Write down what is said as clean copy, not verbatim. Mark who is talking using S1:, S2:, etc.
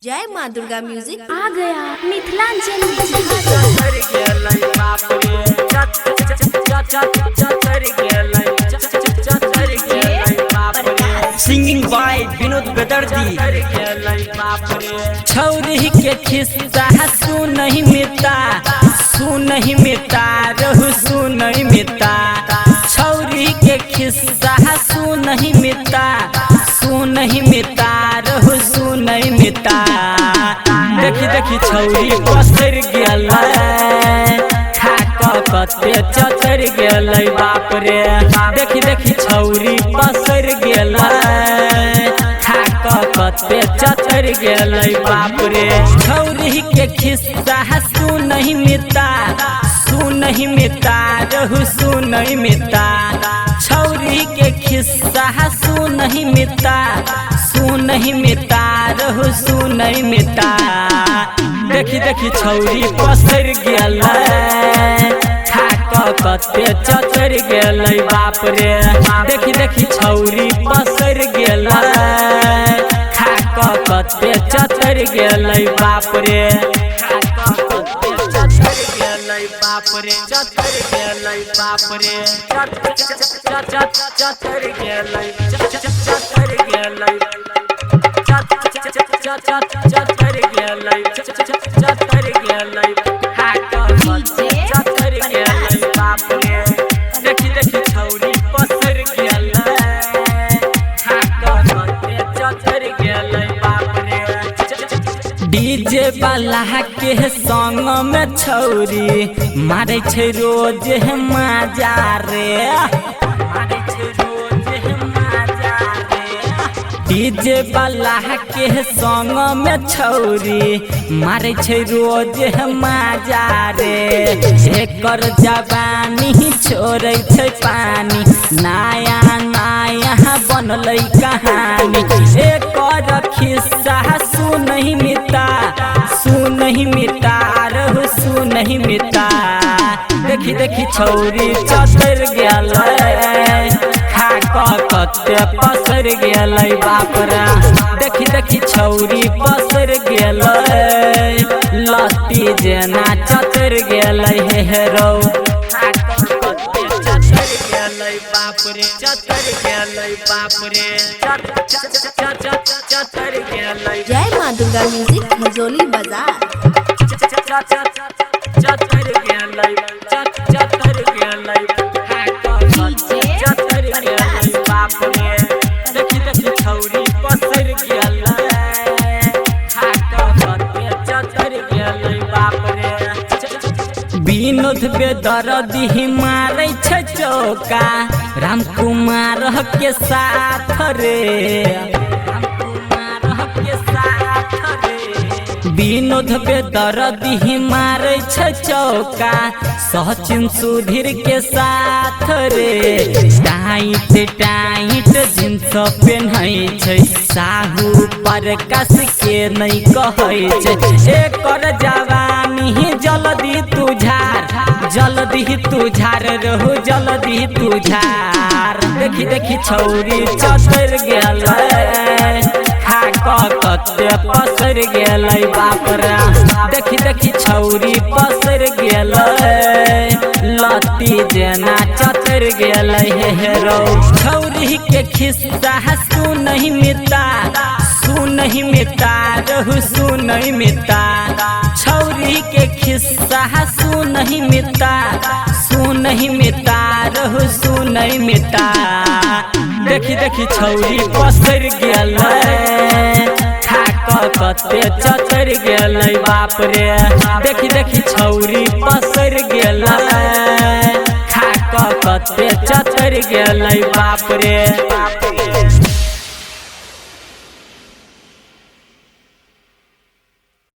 S1: जय माँ दुर्गा म्यूजिक
S2: आ गया मिथिलांचल
S3: सिंगिंग बाय विनोद बेदर्दी। छौरी के खिस्सा सुनहि मिता सुनहि मिता रहु सुनहि मिता। छौरी के खिस्सा सुनहि मिता सुनहि मिता रहु सुनहि मिता। देखी देखी छौरी पसर गेल कते चतर गेल बाप रे। देखी देखी छौरी पसर गेल कते चतर गेल बाप रे। छौरी के खिस्सा सुनहि मिता सुनहि मिता रहु सुनहि मिता। छौरी के खिस्सा सुनहि मिता सुनहि मिता रहु सुनहि मिता। देखी देखी छौरी पसर गेल कते चतर गेल बाप रे। देखी देखी छौरी पसर गेल कते चतर गेल बाप रे। चतर गेल बाप रे चतर गेल बाप रे चतर गेल चतर गेल चतर गेल चतर गेल डीजे वाला के संग में छौरी मारे छै रोज मजा रे। मारे छै रोज मजा रे। डीजे वाला के संग में छौरी मारे छै रोज मजा रे। एकर जवानी छोड़े छै पानी नया नया बनलै कहानी। एकर खिस्सा सुनहि मिता सुनहि मिता रहु सुनहि मिता। देखी देखी छौरी चतर गेल कते पसर गेल बाप रे। देखी देखी छौरी पसर गेल लत्ती जेना चतर गेल हेरो। बाप रे चतर गेल बाप रे चतर गेल।
S1: जय माँ दुर्गा म्यूजिक मजोली बाजार।
S3: चतर गेल चतर गेल चतर गेल बाप रे। देखी देखी छौरी पसर गेल चतर गेल बाप रे। विनोद बेदर्दी मारै छै चौका राम कुमार के साथ रे। विनोद बेदर्दी मारै छै चौका सचिन सुधीर के साथ रे। टाइट टाइट जींस पेन्है छै साहू प्रकाश के नहीं कहै छै। एकर जवानी जल्दी तू झार जल्दी तू झार रहू जल्दी तू झार। देखी देखी छौरी चतर गेल कते पसर गेल बाप रे। देखी देखी छौरी पसर गेल लत्ती जेना चतर गेल हेरो। छौरी के खिस्सा सुनहि मिता सुनहि मिता रहु सुनहि मिता। छौरी के खिस्सा सुनहि मिता सुनहि मिता रहु सुनहि मिता। देखी देखी छौरी पसर गेल कते चतर गेल बाप रे। देखी देखी छौरी पसर गेल कते चतर गेल बाप रे।